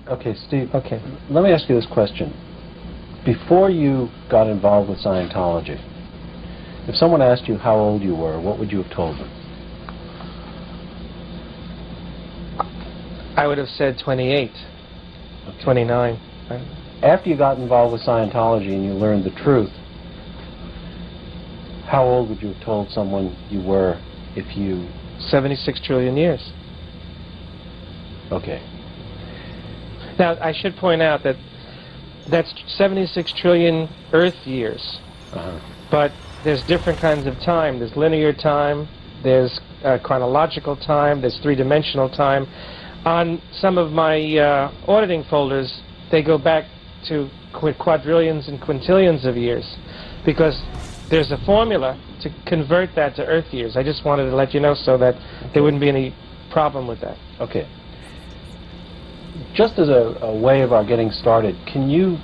Okay, Steve. Okay. Let me ask you this question. Before you got involved with Scientology, if someone asked you how old you were, what would you have told them? I would have said 28, 29. After you got involved with Scientology and you learned the truth, how old would you have told someone you were if you... 76 trillion years. Okay. Now, I should point out that that's 76 trillion Earth years. But there's different kinds of time. There's linear time, there's chronological time, there's three-dimensional time. On some of my auditing folders, they go back to quadrillions and quintillions of years, because there's a formula to convert that to Earth years. I just wanted to let you know so that there wouldn't be any problem with that. Okay. Just as a way of our getting started, can you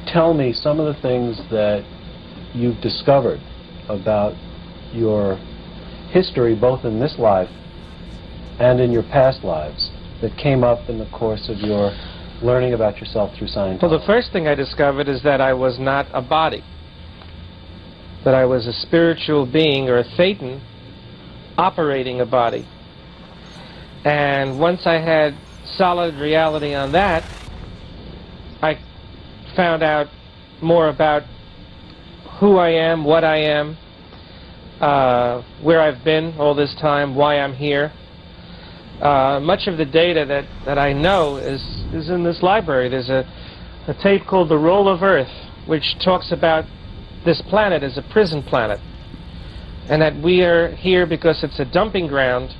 tell me some of the things that you've discovered about your history, both in this life and in your past lives, that came up in the course of your learning about yourself through Scientology? Well, the first thing I discovered is that I was not a body, that I was a spiritual being, or a thetan, operating a body. And once I had solid reality on that, I found out more about who I am, what I am, where I've been all this time, why I'm here. Much of the data that I know is in this library. There's a tape called The Roll of Earth, which talks about this planet as a prison planet, and that we are here because it's a dumping ground.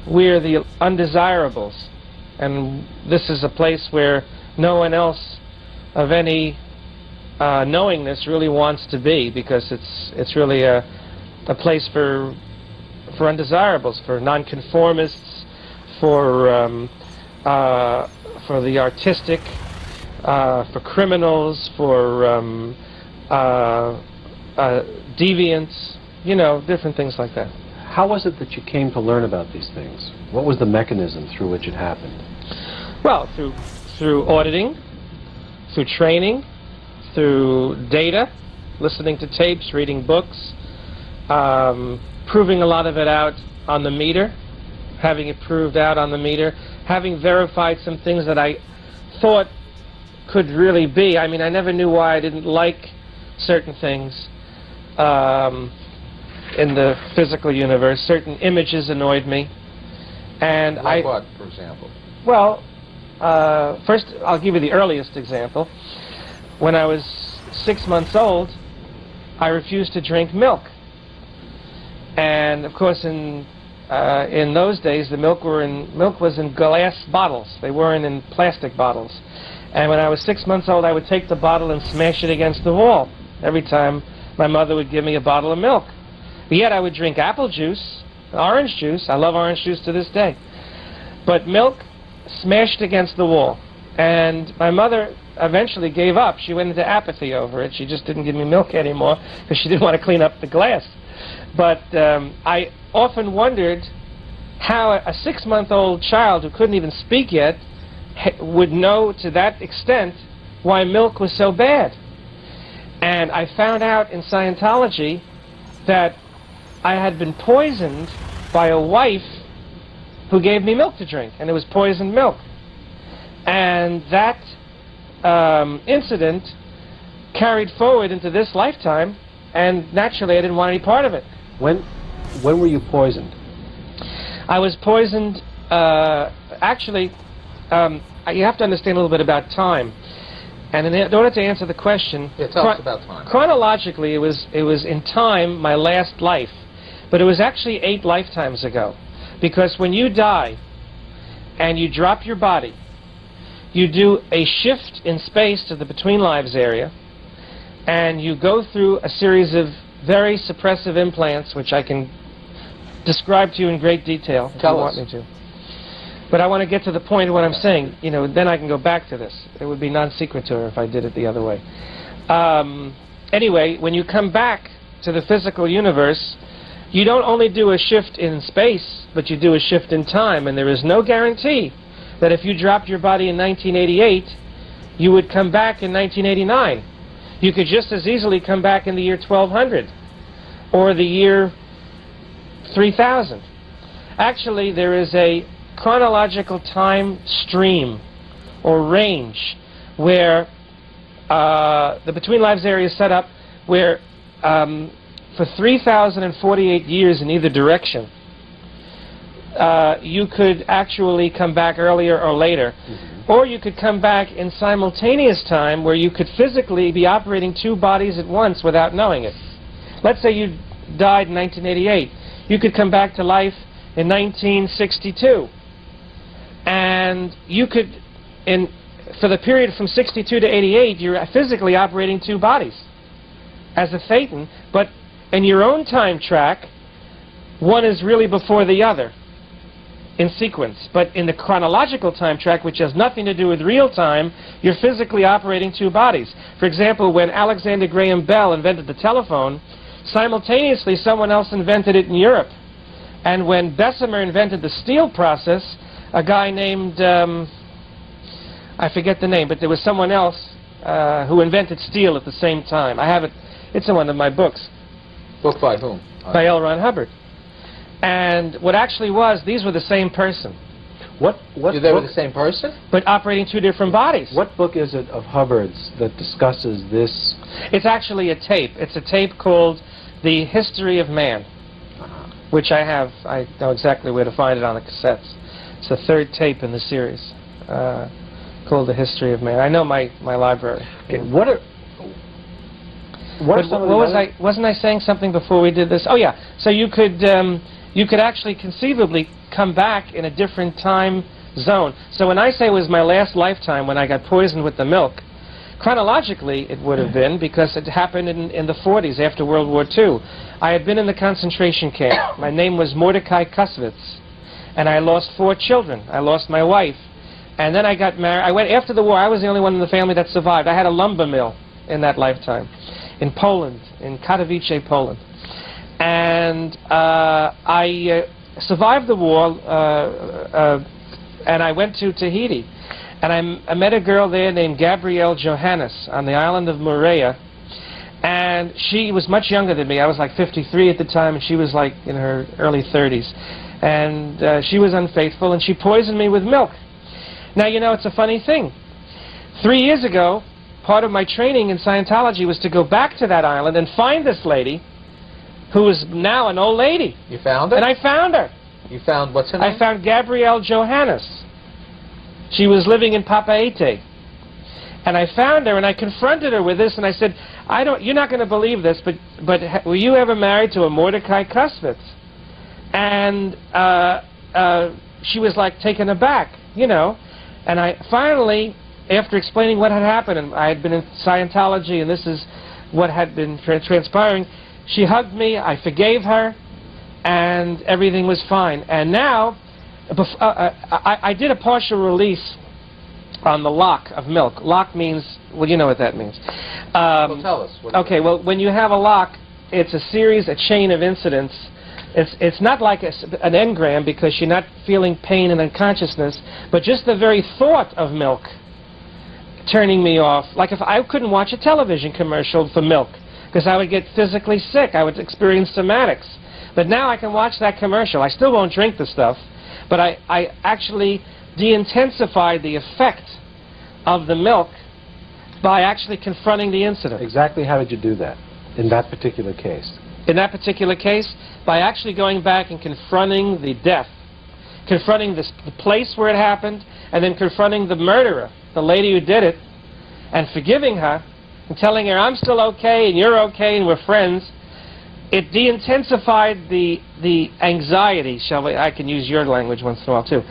We're the undesirables, and this is a place where no one else of any knowingness really wants to be, because it's really a place for undesirables, for nonconformists, for the artistic, for criminals, for deviants, you know, different things like that. How was it that you came to learn about these things? What was the mechanism through which it happened? Well, through auditing, through training, through data, listening to tapes, reading books, proving a lot of it out on the meter, having it proved out on the meter, having verified some things that I thought could really be. I mean, I never knew why I didn't like certain things in the physical universe. Certain images annoyed me. And like what, for example? Well, first I'll give you the earliest example. When I was 6 months old, I refused to drink milk. And of course, in those days, the milk was in glass bottles. They weren't in plastic bottles. And when I was 6 months old, I would take the bottle and smash it against the wall every time my mother would give me a bottle of milk. But yet I would drink apple juice, orange juice. I love orange juice to this day. But milk, smashed against the wall. And my mother eventually gave up. She went into apathy over it. She just didn't give me milk anymore because she didn't want to clean up the glass. But I often wondered how a 6-month-old child who couldn't even speak yet would know to that extent why milk was so bad. And I found out in Scientology that I had been poisoned by a wife who gave me milk to drink, and it was poisoned milk. And that incident carried forward into this lifetime, and naturally I didn't want any part of it. When were you poisoned? I was poisoned, actually, you have to understand a little bit about time. And in order to answer the question, tell us about time. Chronologically, it was in time my last life, but it was actually 8 lifetimes ago. Because when you die and you drop your body, you do a shift in space to the between lives area, and you go through a series of very suppressive implants, which I can describe to you in great detail if you want me to. But I want to get to the point of what I'm saying. You know, then I can go back to this. It would be non sequitur if I did it the other way. Anyway, when you come back to the physical universe, you don't only do a shift in space, but you do a shift in time, and there is no guarantee that if you dropped your body in 1988, you would come back in 1989. You could just as easily come back in the year 1200 or the year 3000. Actually, there is a chronological time stream or range where the Between Lives area is set up where for 3,048 years in either direction, you could actually come back earlier or later. Or you could come back in simultaneous time where you could physically be operating two bodies at once without knowing it. Let's say you died in 1988. You could come back to life in 1962. And you could, for the period from 62 to 88, you're physically operating two bodies as a Thetan, but in your own time track, one is really before the other in sequence. But in the chronological time track, which has nothing to do with real time, you're physically operating two bodies. For example, when Alexander Graham Bell invented the telephone, simultaneously someone else invented it in Europe. And when Bessemer invented the steel process, a guy named, I forget the name, but there was someone else who invented steel at the same time. I have it, it's in one of my books. Book by whom? By L. Ron Hubbard. And what actually was, these were the same person. They were the same person? But operating two different bodies. What book is it of Hubbard's that discusses this? It's actually a tape. It's a tape called The History of Man, which I have. I know exactly where to find it on the cassettes. It's the third tape in the series called The History of Man. I know my library. Okay, wasn't I saying something before we did this? Oh yeah. So you could actually conceivably come back in a different time zone. So when I say it was my last lifetime when I got poisoned with the milk, chronologically it would have been because it happened in the 40s after World War II. I had been in the concentration camp. My name was Mordecai Kusvitz, and I lost 4 children. I lost my wife, and then I got married. I went after the war. I was the only one in the family that survived. I had a lumber mill in that lifetime in Poland, in Katowice, Poland. And I survived the war, and I went to Tahiti. And I met a girl there named Gabrielle Johannes on the island of Moorea. And she was much younger than me. I was like 53 at the time, and she was like in her early 30s. And she was unfaithful, and she poisoned me with milk. Now, you know, it's a funny thing. 3 years ago, part of my training in Scientology was to go back to that island and find this lady, who is now an old lady. You found her? And I found her. You found, what's her name? I found Gabrielle Johannes. She was living in Papeete. And I found her, and I confronted her with this, and I said, you're not going to believe this, but were you ever married to a Mordecai Kusvitz? And she was like taken aback, you know. And I finally, after explaining what had happened, and I had been in Scientology, and this is what had been transpiring, she hugged me, I forgave her, and everything was fine. And now, I did a partial release on the lock of milk. Lock means, well, you know what that means. Well, tell us. Okay, well, when you have a lock, it's a chain of incidents. It's not like an engram because you're not feeling pain and unconsciousness, but just the very thought of milk turning me off. Like if I couldn't watch a television commercial for milk because I would get physically sick. I would experience somatics. But now I can watch that commercial. I still won't drink the stuff, but I actually de-intensified the effect of the milk by actually confronting the incident. Exactly how did you do that in that particular case? In that particular case, by actually going back and confronting the death, confronting the place where it happened, and then confronting the murderer, the lady who did it, and forgiving her, and telling her, I'm still okay, and you're okay, and we're friends. It de-intensified the anxiety, shall we, I can use your language once in a while too,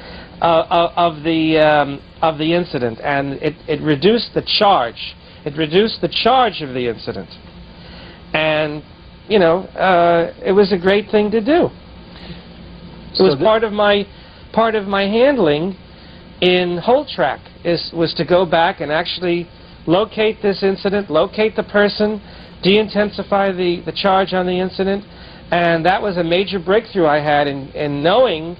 of the incident, and it reduced the charge. It reduced the charge of the incident. And, you know, it was a great thing to do. It was part of my handling in Whole Track was to go back and actually locate this incident, locate the person, de-intensify the charge on the incident, and that was a major breakthrough I had in knowing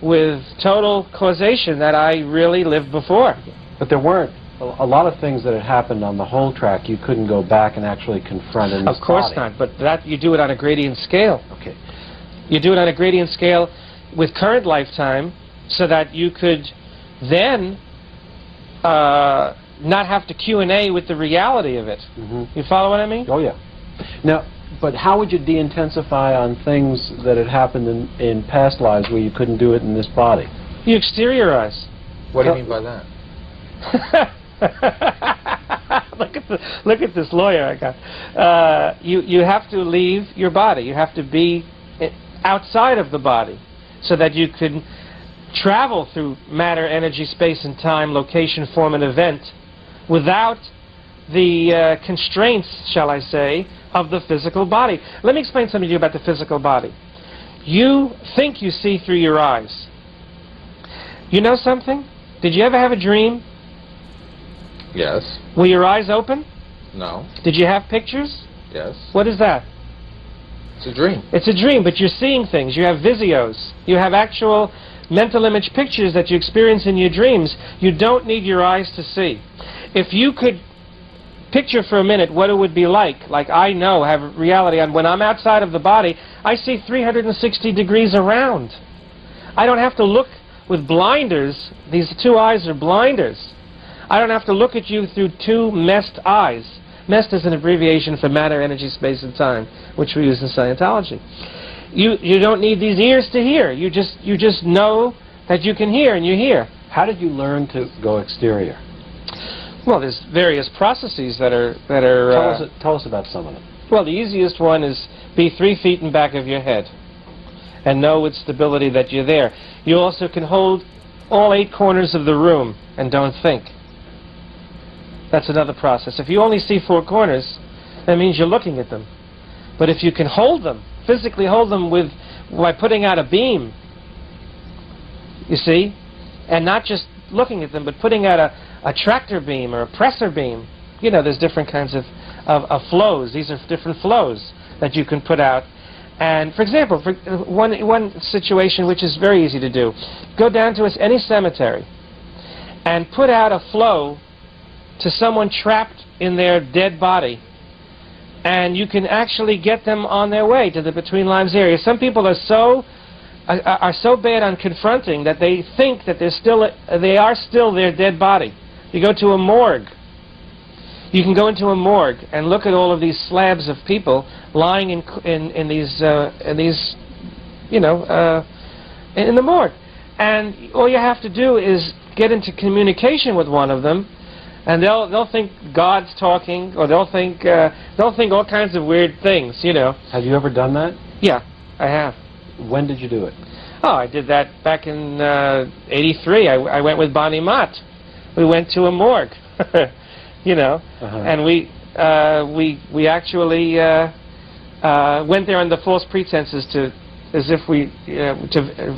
with total causation that I really lived before. But there weren't a lot of things that had happened on the whole track you couldn't go back and actually confront in this Of course body. not, but that you do it on a gradient scale. Okay. You do it on a gradient scale with current lifetime so that you could then not have to Q&A with the reality of it. Mm-hmm. You follow what I mean? Oh, yeah. Now, but how would you de-intensify on things that had happened in past lives where you couldn't do it in this body? You exteriorize. What do you mean by that? Look at this lawyer I got. You have to leave your body. You have to be outside of the body so that you can travel through matter, energy, space, and time, location, form, and event without the constraints, shall I say, of the physical body. Let me explain something to you about the physical body. You think you see through your eyes. You know something? Did you ever have a dream? Yes. Were your eyes open? No. Did you have pictures? Yes. What is that? It's a dream. It's a dream, but you're seeing things. You have visios. You have actual mental image pictures that you experience in your dreams. You don't need your eyes to see. If you could picture for a minute what it would be like I know, have reality, and when I'm outside of the body, I see 360 degrees around. I don't have to look with blinders. These two eyes are blinders. I don't have to look at you through two messed eyes. Messed is an abbreviation for matter, energy, space, and time, which we use in Scientology. You don't need these ears to hear. You just know that you can hear, and you hear. How did you learn to go exterior? Well, there's various processes that are. Tell us about some of them. Well, the easiest one is be 3 feet in back of your head, and know with stability that you're there. You also can hold all 8 corners of the room and don't think. That's another process. If you only see 4 corners, that means you're looking at them. But if you can hold them, physically hold them by putting out a beam, you see, and not just looking at them, but putting out a tractor beam or a pressor beam. You know, there's different kinds of flows. These are different flows that you can put out. And, for example, for one situation which is very easy to do, go down to any cemetery and put out a flow to someone trapped in their dead body, and you can actually get them on their way to the between lives area. Some people are so bad on confronting that they think that they are still their dead body. You go to a morgue. You can go into a morgue and look at all of these slabs of people lying in these you know, in the morgue, and all you have to do is get into communication with one of them, and they'll think God's talking, or they'll think all kinds of weird things, you know. Have you ever done that? Yeah, I have. When did you do it? Oh, I did that back in '83. I went with Bonnie Mott. We went to a morgue, you know, and we actually went there under false pretenses to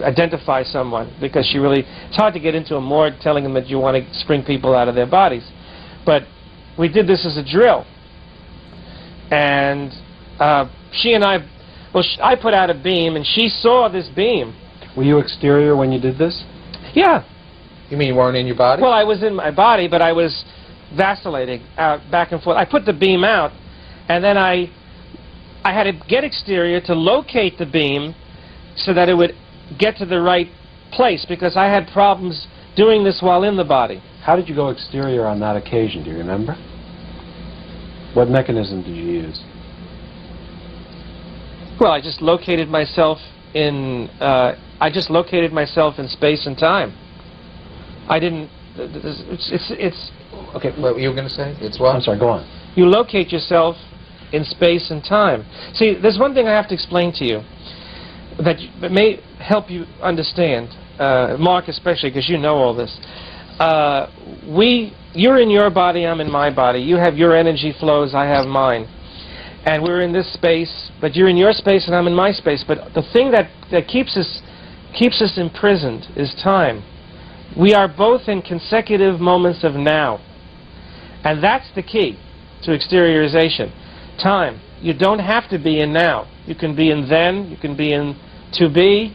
identify someone, because it's hard to get into a morgue telling them that you want to spring people out of their bodies. But we did this as a drill, and she and I put out a beam, and she saw this beam. Were you exterior when you did this? Yeah. You mean you weren't in your body? Well, I was in my body, but I was vacillating out back and forth. I put the beam out, and then I had to get exterior to locate the beam so that it would get to the right place, because I had problems doing this while in the body. How did you go exterior on that occasion? Do you remember? What mechanism did you use? Well, I just located myself in space and time. I didn't. It's okay. What were you going to say? It's what? I'm sorry. Go on. You locate yourself in space and time. See, there's one thing I have to explain to you that may help you understand, Mark especially, because you know all this. You're in your body, I'm in my body. You have your energy flows, I have mine. And we're in this space, but you're in your space and I'm in my space. But the thing that keeps us imprisoned is time. We are both in consecutive moments of now. And that's the key to exteriorization. Time. You don't have to be in now. You can be in then, you can be in to be,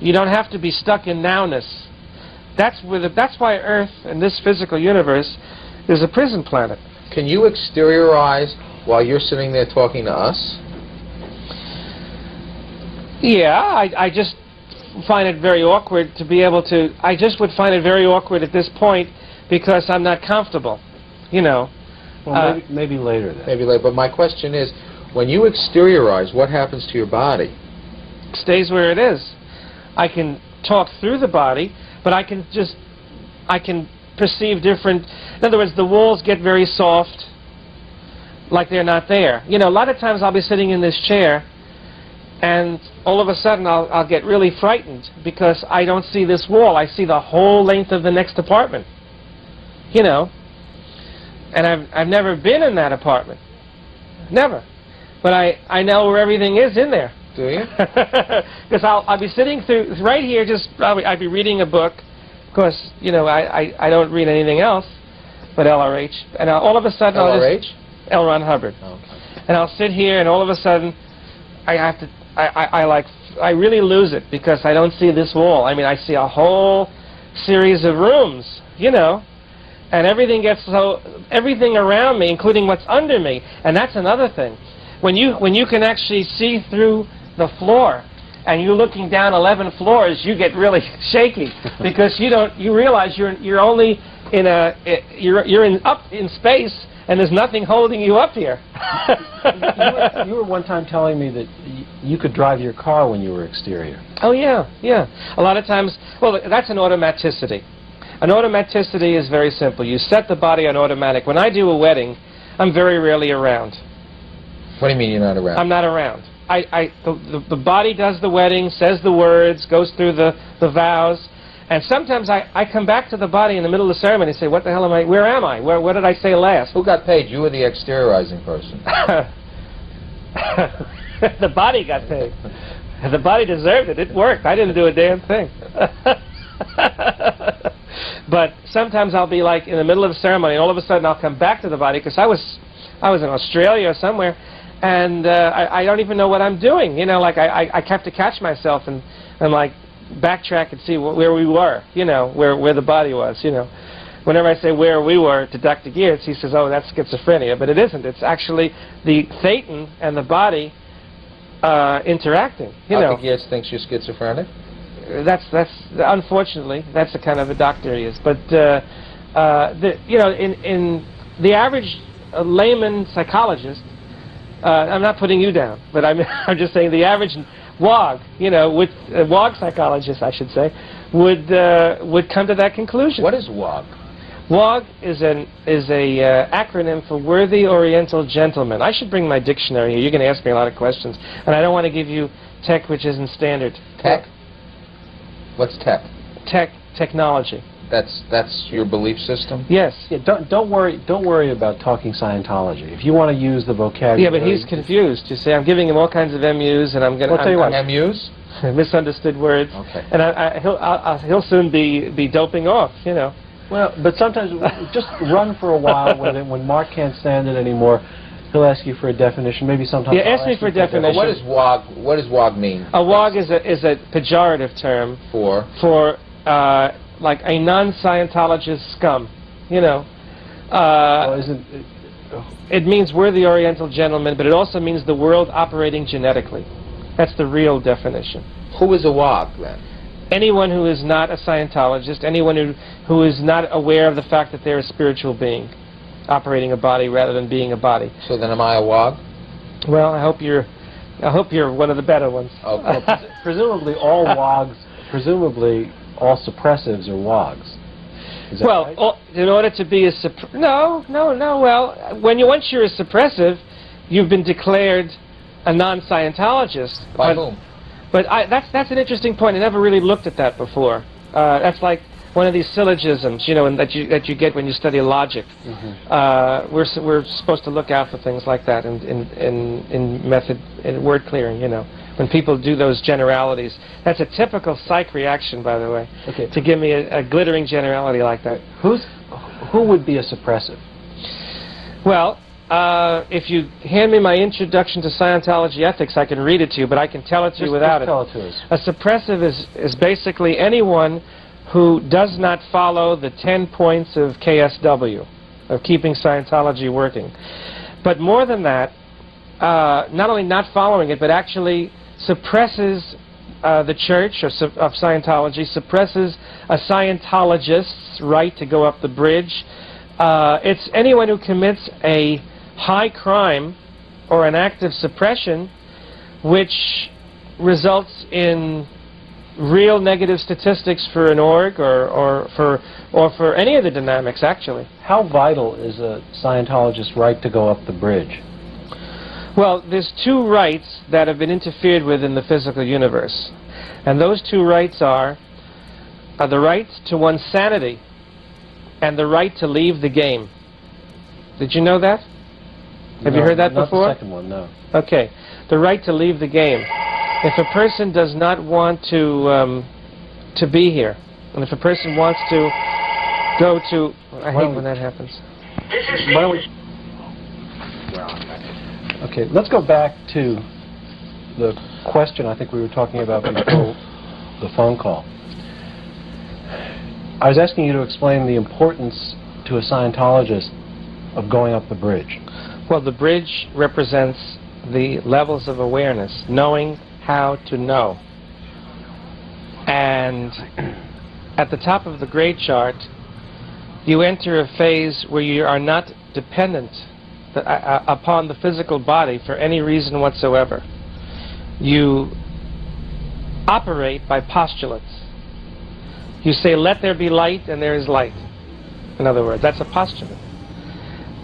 You don't have to be stuck in nowness. That's why Earth and this physical universe is a prison planet. Can you exteriorize while you're sitting there talking to us? Yeah, I just find it very awkward to be able to... I just would find it very awkward at this point because I'm not comfortable, you know. Well, maybe later then. Maybe later. But my question is, when you exteriorize, what happens to your body? It stays where it is. I can talk through the body, but I can perceive different... In other words, the walls get very soft, like they're not there. You know, a lot of times I'll be sitting in this chair, and all of a sudden I'll get really frightened because I don't see this wall. I see the whole length of the next apartment. You know, and I've never been in that apartment. Never. But I know where everything is in there. Do you? Because I'll be sitting through, right here, just I'd be reading a book. Of course, you know, I don't read anything else but LRH. And all of a sudden LRH? L. Ron Hubbard. Okay. And I'll sit here, and all of a sudden, I really lose it because I don't see this wall. I mean, I see a whole series of rooms, you know, and everything around me, including what's under me, and that's another thing. When you can actually see through the floor, and you're looking down 11 floors, you get really shaky because you realize you're only in up in space. And there's nothing holding you up here. You were one time telling me that you could drive your car when you were exterior. Oh, yeah, yeah. A lot of times, well, that's an automaticity. An automaticity is very simple. You set the body on automatic. When I do a wedding, I'm very rarely around. What do you mean you're not around? I'm not around. The body does the wedding, says the words, goes through the vows. And sometimes I come back to the body in the middle of the ceremony and say, what the hell am I, where am I? What did I say last? Who got paid? You or the exteriorizing person? The body got paid. The body deserved it. It worked. I didn't do a damn thing. But sometimes I'll be like in the middle of the ceremony and all of a sudden I'll come back to the body because I was in Australia or somewhere and I don't even know what I'm doing. You know, like I have to catch myself and like, backtrack and see where we were, you know, where the body was, you know. Whenever I say where we were to Dr. Geertz, he says, oh, that's schizophrenia. But it isn't. It's actually the Thetan and the body interacting, you know. Dr. Geertz thinks you're schizophrenic? That's unfortunately, that's the kind of a doctor he is. But, you know, in the average layman psychologist, I'm not putting you down, but I'm just saying the average WOG, you know, WOG psychologist, I should say, would come to that conclusion. What is WOG? WOG is a acronym for Worthy Oriental Gentleman. I should bring my dictionary here. You're going to ask me a lot of questions, and I don't want to give you tech which isn't standard. Tech? What's tech? Technology. That's your belief system? Yes. Yeah, don't worry about talking Scientology. If you want to use the vocabulary. Yeah, but he's confused. You see, I'm giving him all kinds of MUs, and I'm going to. I'll tell you what. MUs? Misunderstood words. Okay. And he'll soon be doping off. You know. Well, but sometimes just run for a while with it. When Mark can't stand it anymore, he'll ask you for a definition. Maybe sometimes. Yeah, ask me for a definition. What does WOG? What does WOG mean? A WOG is a pejorative term for like a non-Scientologist scum, you know. Well, it means worthy Oriental gentleman, but it also means the world operating genetically. That's the real definition. Who is a WOG then? Anyone who is not a Scientologist, anyone who is not aware of the fact that they're a spiritual being, operating a body rather than being a body. So then, am I a WOG? Well, I hope you're one of the better ones. Okay. well, presumably all WOGs, all suppressives are WOGs. Is that right? In order to be a no. Well, once you're a suppressive, you've been declared a non-Scientologist. By whom? But that's an interesting point. I never really looked at that before. That's like one of these syllogisms, you know, and that you get when you study logic. Mm-hmm. We're supposed to look out for things like that in word clearing, you know. When people do those generalities, that's a typical psych reaction, by the way. Okay. To give me a glittering generality like that. Who would be a suppressive? Well, if you hand me my Introduction to Scientology Ethics, I can read it to you, but I can tell it to you without it. Tell it to us. A suppressive is basically anyone who does not follow the 10 points of KSW, of keeping Scientology working. But more than that, not only not following it, but actually suppresses the church of Scientology, suppresses a Scientologist's right to go up the bridge. It's anyone who commits a high crime or an act of suppression which results in real negative statistics for an org or for any of the dynamics, actually. How vital is a Scientologist's right to go up the bridge? Well, there's two rights that have been interfered with in the physical universe. And those two rights are the right to one's sanity and the right to leave the game. Did you know that? Have you heard that before? Not the second one, no. Okay. The right to leave the game. If a person does not want to be here, and if a person wants to go to... I hate when that happens. Why don't we... Okay, let's go back to the question I think we were talking about before the phone call. I was asking you to explain the importance to a Scientologist of going up the bridge. Well, the bridge represents the levels of awareness, knowing how to know. And at the top of the grade chart, you enter a phase where you are not dependent upon the physical body for any reason whatsoever. You operate by postulates. You say, let there be light, and there is light. In other words, that's a postulate.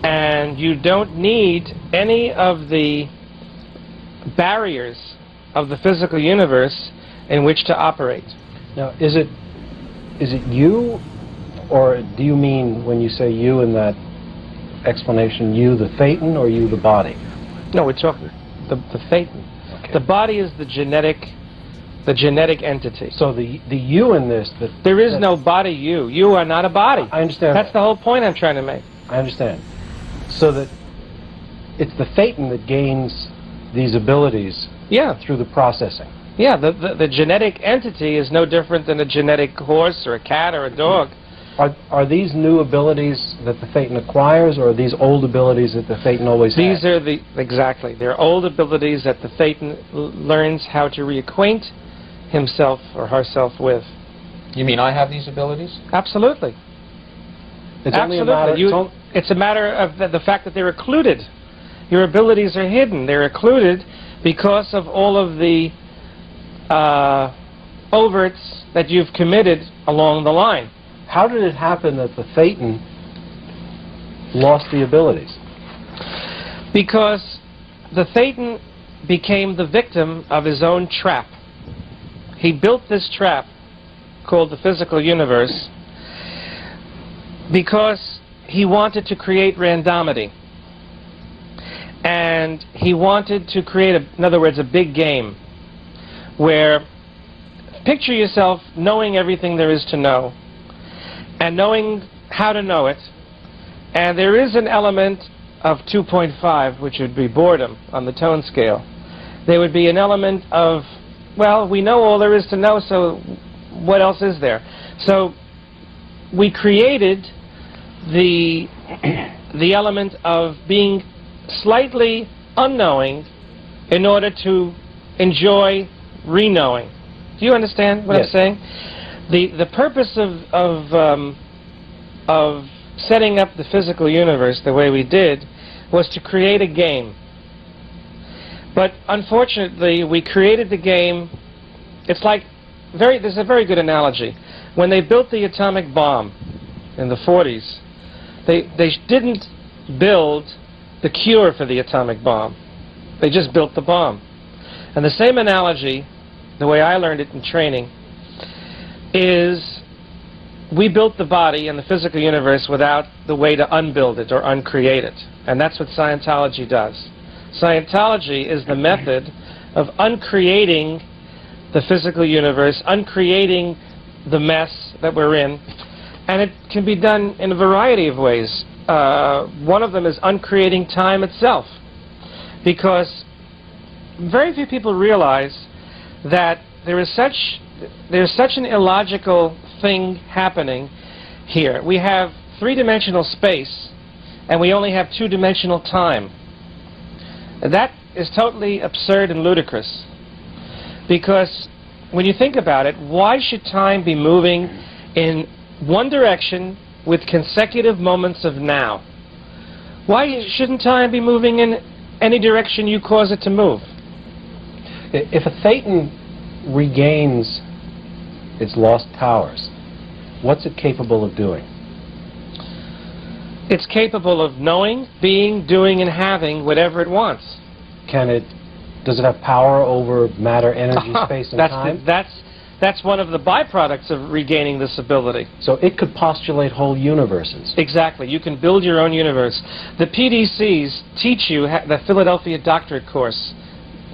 And you don't need any of the barriers of the physical universe in which to operate. Now, is it you, or do you mean, when you say you in that explanation, you the Thetan or you the body? No, we're talking the Thetan. Okay. The body is the genetic entity. So the you in this... There is no body you. You are not a body. I understand. That's the whole point I'm trying to make. I understand. So that it's the Thetan that gains these abilities through the processing. Yeah, the genetic entity is no different than a genetic horse or a cat or a dog. Are these new abilities that the Thetan acquires, or are these old abilities that the Thetan always has? These are exactly. They're old abilities that the Thetan learns how to reacquaint himself or herself with. You mean I have these abilities? Absolutely. It's absolutely. It's a matter of the fact that they're occluded. Your abilities are hidden. They're occluded because of all of the overts that you've committed along the line. How did it happen that the Thetan lost the abilities? Because the Thetan became the victim of his own trap. He built this trap called the physical universe because he wanted to create randomity. And he wanted to create, in other words, a big game where, picture yourself knowing everything there is to know and knowing how to know it, and there is an element of 2.5, which would be boredom on the tone scale. There would be an element of, well, we know all there is to know, so what else is there? So we created the element of being slightly unknowing in order to enjoy re-knowing. Do you understand what I'm saying? The purpose of setting up the physical universe the way we did was to create a game. But unfortunately, we created the game. It's like there's a very good analogy. When they built the atomic bomb in the 40s, they didn't build the cure for the atomic bomb. They just built the bomb. And the same analogy, the way I learned it in training, is we built the body and the physical universe without the way to unbuild it or uncreate it. And that's what Scientology does. Scientology is the method of uncreating the physical universe, uncreating the mess that we're in. And it can be done in a variety of ways. one of them is uncreating time itself, because very few people realize that there's such an illogical thing happening here. We have three-dimensional space, and we only have two-dimensional time. That is totally absurd and ludicrous, because when you think about it, why should time be moving in one direction with consecutive moments of now? Why shouldn't time be moving in any direction you cause it to move? If a Thetan regains its lost powers, what's it capable of doing? It's capable of knowing, being, doing, and having whatever it wants. Does it have power over matter, energy, space, and time? That's one of the byproducts of regaining this ability. So it could postulate whole universes. Exactly. You can build your own universe. The PDCs teach you, the Philadelphia Doctorate course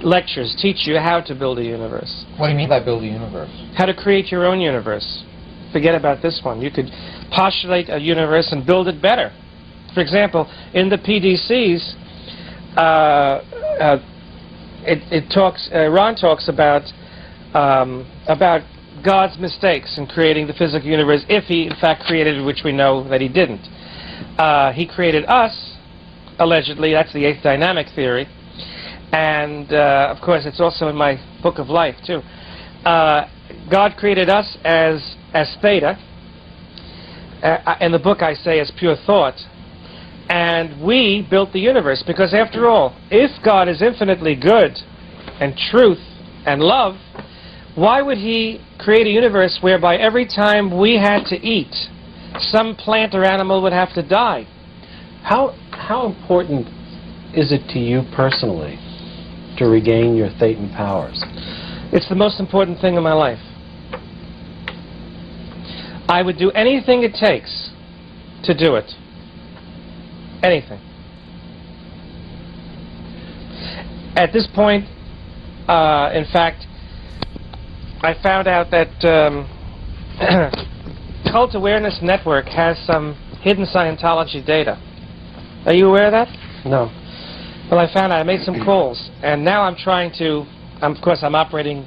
lectures teach you how to build a universe. What do you mean by build a universe? How to create your own universe. Forget about this one. You could postulate a universe and build it better. For example, in the PDCs, Ron talks about God's mistakes in creating the physical universe, if he in fact created it, which we know that he didn't. He created us, allegedly. That's the eighth dynamic theory. And, of course, it's also in my book of life, too. God created us as theta. In the book I say as pure thought. And we built the universe, because after all, if God is infinitely good and truth and love, why would he create a universe whereby every time we had to eat, some plant or animal would have to die? How important is it to you personally to regain your Thetan powers? It's the most important thing in my life. I would do anything it takes to do it. Anything. At this point, in fact, I found out that Cult Awareness Network has some hidden Scientology data. Are you aware of that? No. Well, I found out. I made some calls, and now I'm trying to. Of course, I'm operating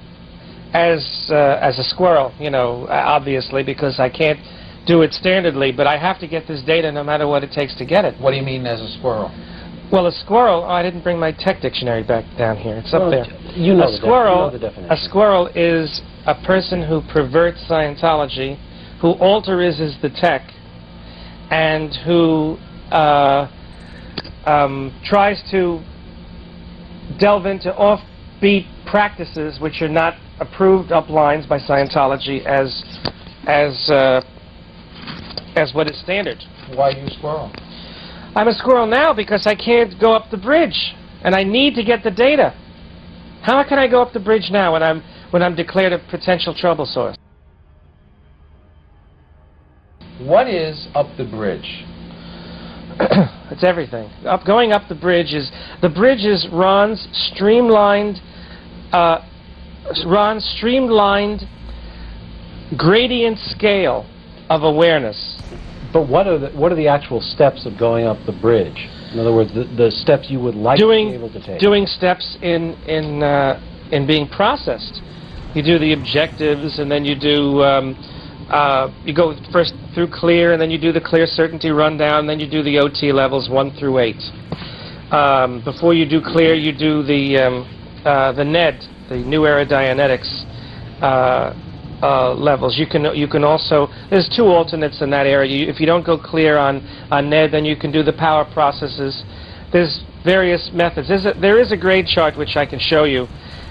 as a squirrel, you know, obviously, because I can't do it standardly. But I have to get this data, no matter what it takes to get it. What do you mean as a squirrel? Well, a squirrel. Oh, I didn't bring my tech dictionary back down here. It's up there. You know a squirrel. The definition. A squirrel is a person who perverts Scientology, who alters the tech, and who tries to delve into offbeat practices which are not approved uplines by Scientology as what is standard. Why are you a squirrel? I'm a squirrel now because I can't go up the bridge, and I need to get the data. How can I go up the bridge now when I'm declared a potential trouble source? What is up the bridge? It's everything. Going up the bridge is Ron's streamlined gradient scale of awareness. But what are the actual steps of going up the bridge? In other words, the steps you would like to be able to take. Doing steps in being processed. You do the objectives, and then you do you go first through clear, and then you do the clear certainty rundown, then you do the OT levels 1 through 8. Before you do clear, you do the NED, the New Era Dianetics levels. You can also, there's 2 alternates in that area. If you don't go clear on NED, then you can do the power processes. There's various methods. There is a grade chart which I can show you,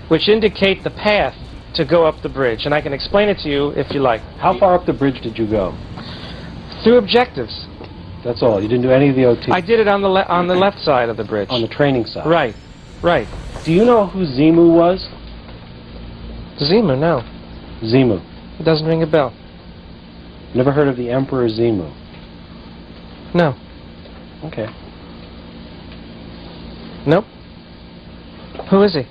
which indicate the path to go up the bridge, and I can explain it to you if you like. How far up the bridge did you go? Through objectives. That's all. You didn't do any of the OT. I did it on the left side of the bridge. On the training side. Right. Right. Do you know who Zimu was? Zimu, no. Zimu. It doesn't ring a bell. Never heard of the Emperor Zimu? No. Okay. Nope. Who is he?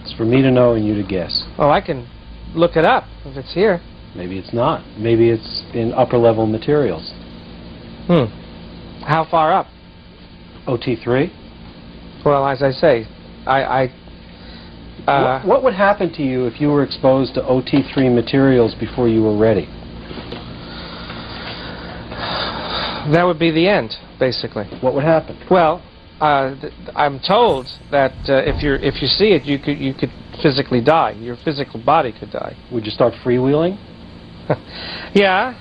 It's for me to know and you to guess. Oh, I can look it up if it's here. Maybe it's not. Maybe it's in upper level materials. How far up? OT3? Well, as I say, What would happen to you if you were exposed to OT3 materials before you were ready? That would be the end, basically. What would happen? Well, I'm told that if you see it, you could physically die. Your physical body could die. Would you start freewheeling? Yeah.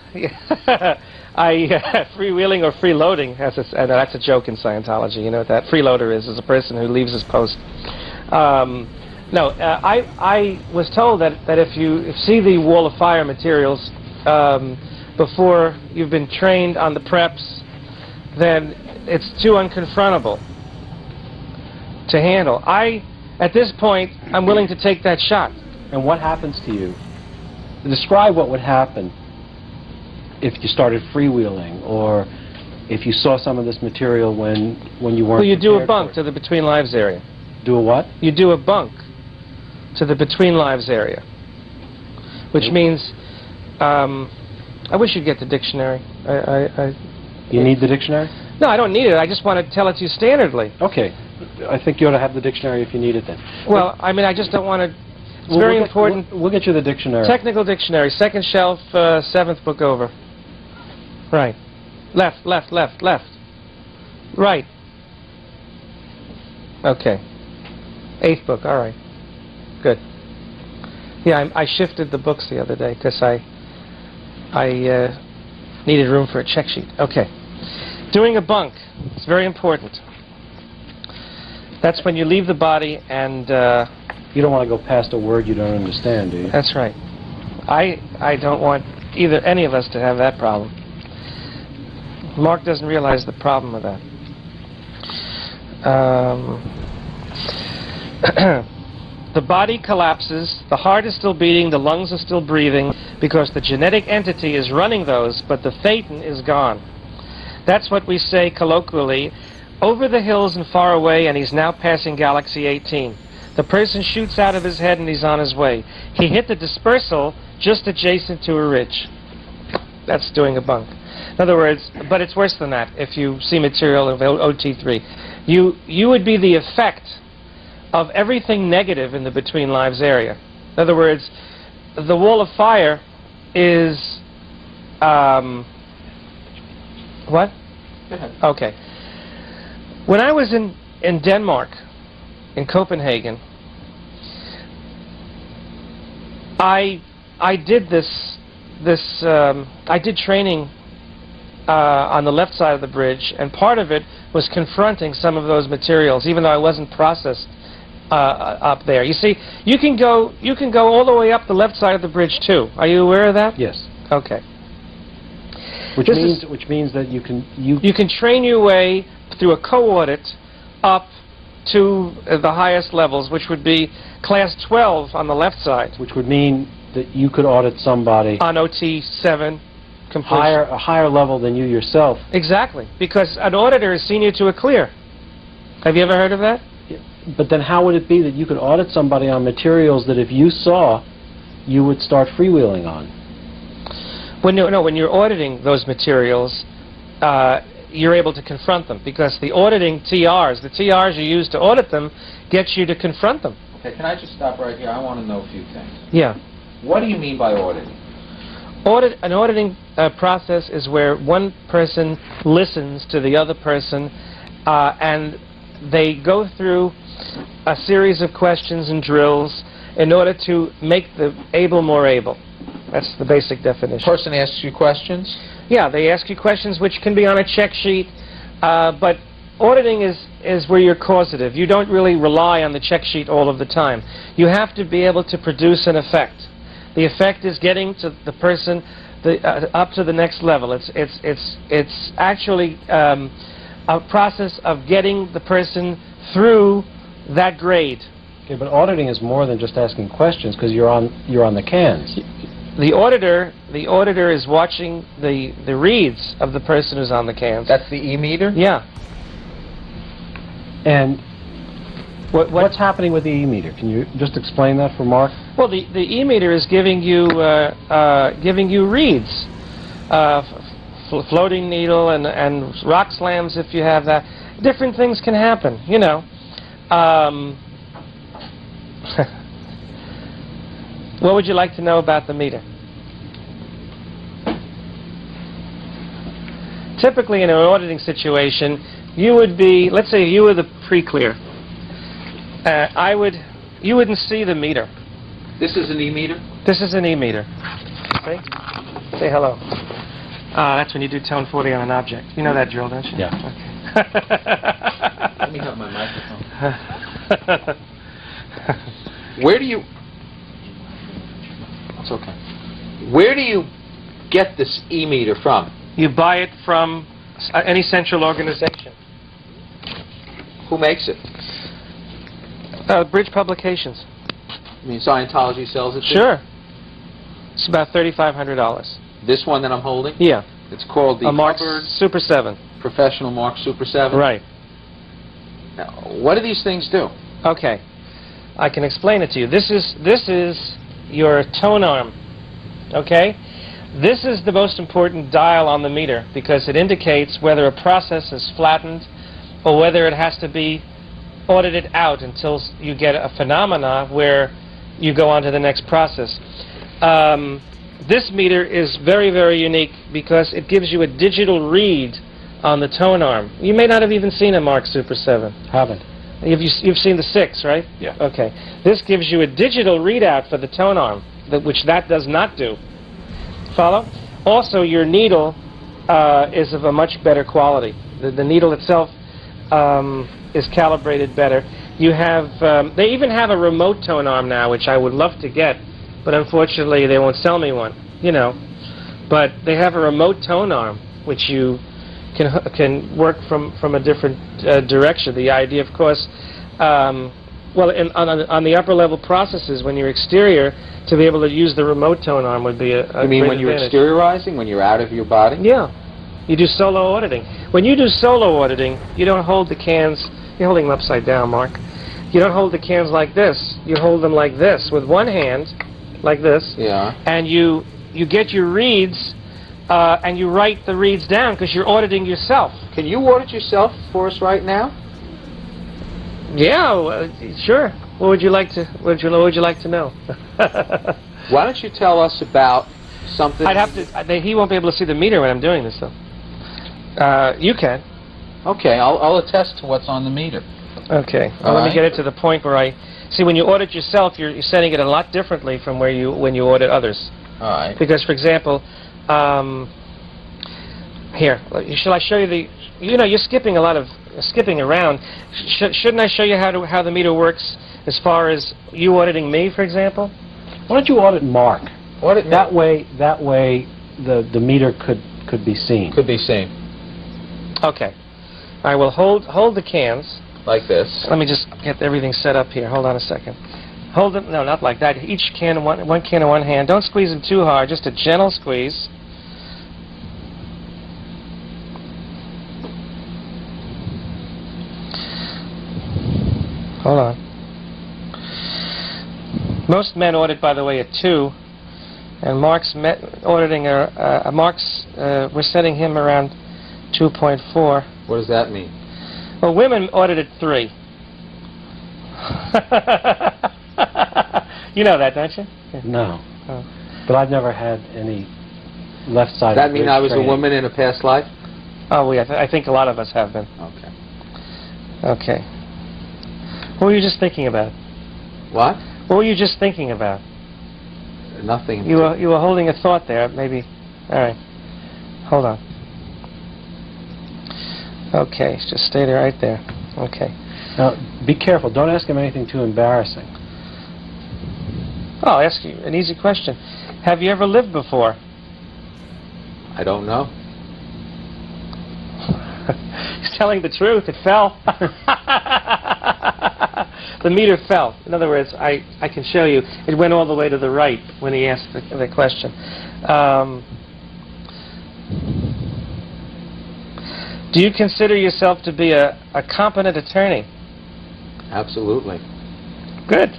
Freewheeling or freeloading, that's a joke in Scientology. You know what that freeloader is a person who leaves his post. No, I was told that if you see the wall of fire materials before you've been trained on the preps, then it's too unconfrontable to handle. At this point, I'm willing to take that shot. And what happens to you? Describe what would happen if you started freewheeling, or if you saw some of this material when you weren't. Well, you do a prepared bunk for it. to the between lives area. Do a what? You do a bunk to the between lives area, which means I wish you'd get the dictionary. You need the dictionary? No, I don't need it. I just want to tell it to you standardly. Okay. I think you ought to have the dictionary if you need it then. Well, I mean, I just don't want to. It's very important. We'll get you the dictionary. Technical dictionary, second shelf, 7th book over. Right. Left, left, left, left. Right. Okay. 8th book, all right. Good. Yeah, I shifted the books the other day because I needed room for a check sheet. Okay. Doing a bunk. It's very important. That's when you leave the body and... you don't want to go past a word you don't understand, do you? That's right. I don't want any of us to have that problem. Mark doesn't realize the problem with that. The body collapses, the heart is still beating, the lungs are still breathing, because the genetic entity is running those, but the thetan is gone. That's what we say colloquially, over the hills and far away, and he's now passing Galaxy 18. The person shoots out of his head and he's on his way. He hit the dispersal just adjacent to a ridge. That's doing a bunk. In other words, but it's worse than that. If you see material of OT3, you would be the effect of everything negative in the between lives area. In other words, the wall of fire is what? Go ahead. Okay. When I was in Denmark, in Copenhagen, I did I did training on the left side of the bridge, and part of it was confronting some of those materials, even though I wasn't processed up there. You see, you can go all the way up the left side of the bridge too. Are you aware of that? Yes. Okay. Which means that you can train your way through a co-audit up to the highest levels, which would be class 12 on the left side. Which would mean that you could audit somebody on OT7 completion. A higher level than you yourself. Exactly, because an auditor is senior to a clear. Have you ever heard of that? Yeah. But then how would it be that you could audit somebody on materials that if you saw, you would start freewheeling on? When you're auditing those materials, you're able to confront them, because the auditing TRs, the TRs you use to audit them, get you to confront them. Okay, can I just stop right here? I want to know a few things. Yeah. What do you mean by auditing? An auditing process is where one person listens to the other person, and they go through a series of questions and drills in order to make the able more able. That's the basic definition. Person asks you questions? Yeah, they ask you questions which can be on a check sheet, but auditing is where you're causative. You don't really rely on the check sheet all of the time. You have to be able to produce an effect. The effect is getting to the person up to the next level. It's actually a process of getting the person through that grade. Okay, but auditing is more than just asking questions, because you're on the cans. The auditor is watching the reads of the person who's on the cans. That's the E-meter? Yeah. And what's happening with the E-meter? Can you just explain that for Mark? Well, the E-meter is giving you reads floating needle and rock slams if you have that. Different things can happen, you know. What would you like to know about the meter? Typically, in an auditing situation, you would be, let's say you were the pre-clear. You wouldn't see the meter. This is an e-meter? This is an e-meter. See? Say hello. That's when you do tone 40 on an object. You know that drill, don't you? Yeah. Okay. Let me have my microphone. Where do you... It's okay. Where do you get this e-meter from? You buy it from any central organization. Who makes it? Bridge Publications. I mean, Scientology sells it to you? Sure. It's about $3,500. This one that I'm holding? Yeah. It's called the Mark Hubbard Super 7. Professional Mark Super 7? Right. Now, what do these things do? Okay. I can explain it to you. This is your tone arm. Okay? This is the most important dial on the meter because it indicates whether a process is flattened or whether it has to be audited out until you get a phenomena where you go on to the next process. This meter is very, very unique because it gives you a digital read on the tone arm. You may not have even seen a Mark Super 7. Haven't. You've seen the 6, right? Yeah. Okay. This gives you a digital readout for the tone arm, which that does not do. Follow? Also, your needle is of a much better quality. The needle itself is calibrated better. You have, they even have a remote tone arm now, which I would love to get, but unfortunately they won't sell me one, you know. But they have a remote tone arm, which you can work from a different direction. The idea, of course, well, on the upper level processes, when you're exterior, to be able to use the remote tone arm would be a You mean great when you're advantage. exteriorizing, when you're out of your body? Yeah. You do solo auditing. When you do solo auditing, you don't hold the cans. You're holding them upside down, Mark. You don't hold the cans like this. You hold them like this, with one hand, like this. Yeah. And you get your reads, and you write the reads down because you're auditing yourself. Can you audit yourself for us right now? Yeah, sure. What would you like to? What would you like to know? Why don't you tell us about something? I'd have to. He won't be able to see the meter when I'm doing this, though. You can. Okay, I'll attest to what's on the meter. Okay. Well, let me get it to the point where I see. When you audit yourself, you're setting it a lot differently from when you audit others. All right. Because, for example, here, shall I show you the? You know, you're skipping around. Shouldn't I show you how the meter works as far as you auditing me, for example? Why don't you audit Mark? Audit that way the meter could be seen. Could be seen. Okay. I will hold the cans. Like this. Let me just get everything set up here. Hold on a second. Hold them. No, not like that. Each can, one can in one hand. Don't squeeze them too hard. Just a gentle squeeze. Hold on. Most men audit, by the way, at 2, and Mark's auditing. We're setting him around 2.4. What does that mean? Well, women audit at 3. You know that, don't you? No. Oh. But I've never had any left-sided. That mean bridge I was training. a woman in a past life? Oh, I think a lot of us have been. Okay. Okay. What were you just thinking about? What? What were you just thinking about? Nothing. You were holding a thought there, maybe. All right. Hold on. Okay, just stay there, right there. Okay. Now, be careful. Don't ask him anything too embarrassing. Oh, I'll ask you an easy question. Have you ever lived before? I don't know. He's telling the truth. It fell. The meter fell. In other words, I can show you. It went all the way to the right when he asked the question. Do you consider yourself to be a competent attorney? Absolutely. Good.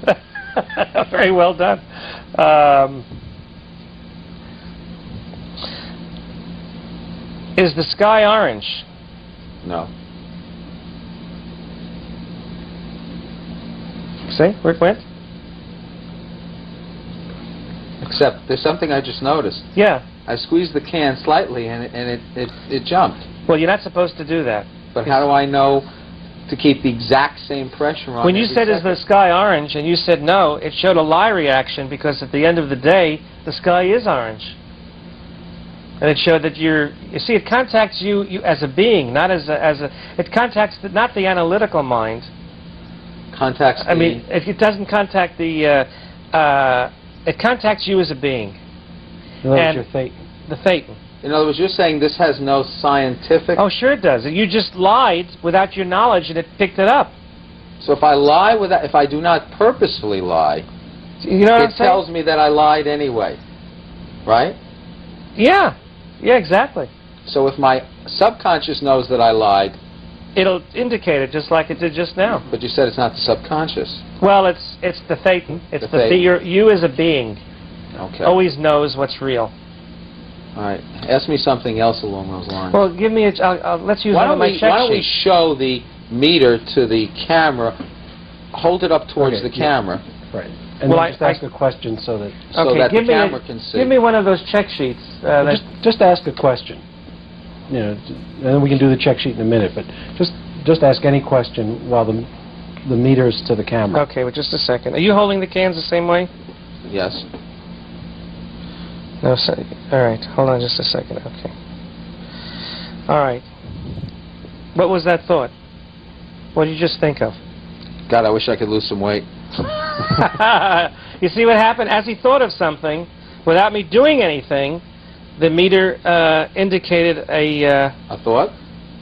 Very well done. Is the sky orange? No. See where it went? Except there's something I just noticed. Yeah. I squeezed the can slightly and it jumped. Well, you're not supposed to do that. But how do I know to keep the exact same pressure on? When you said, is the sky orange, and you said no, it showed a lie reaction, because at the end of the day, the sky is orange. And it showed that you see, it contacts you as a being, not as a, it contacts not the analytical mind. Contacts the... I mean, if it doesn't contact the, it contacts you as a being. In other words, you're Thetan. The Thetan. In other words, you're saying this has no scientific... Oh, sure it does. You just lied without your knowledge, and it picked it up. So if I lie without, if I do not purposefully lie, you know what I'm it saying? tells me that I lied anyway, right? Yeah. Yeah, exactly. So if my subconscious knows that I lied... It'll indicate it just like it did just now. But you said it's not the subconscious. Well, it's the Thetan. It's the you as a being Okay. always knows what's real. All right. Ask me something else along those lines. Well, give me let's use one of my check sheets. Why don't we show the meter to the camera, hold it up towards the camera. Right. And then just ask a question so that the camera can see. Give me one of those check sheets. Just ask a question. You know, and then we can do the check sheet in a minute. But just ask any question while the meter's to the camera. Okay, well, just a second. Are you holding the cans the same way? Yes. No, all right. Hold on just a second. Okay. All right. What was that thought? What did you just think of? God, I wish I could lose some weight. You see what happened? As he thought of something, without me doing anything, the meter indicated A thought?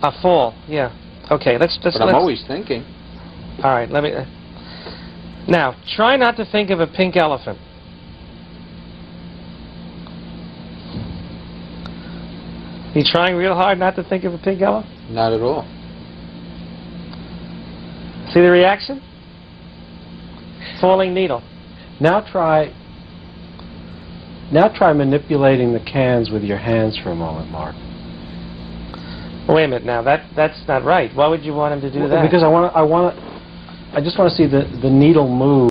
a fall. Yeah. Okay. Let's. But I'm always thinking. All right. Let me. Now, try not to think of a pink elephant. You trying real hard not to think of a pink elephant? Not at all. See the reaction? Falling needle. Now try manipulating the cans with your hands for a moment, Mark. Wait a minute now. That's not right. Why would you want him to do that? Because I just want to see the needle move.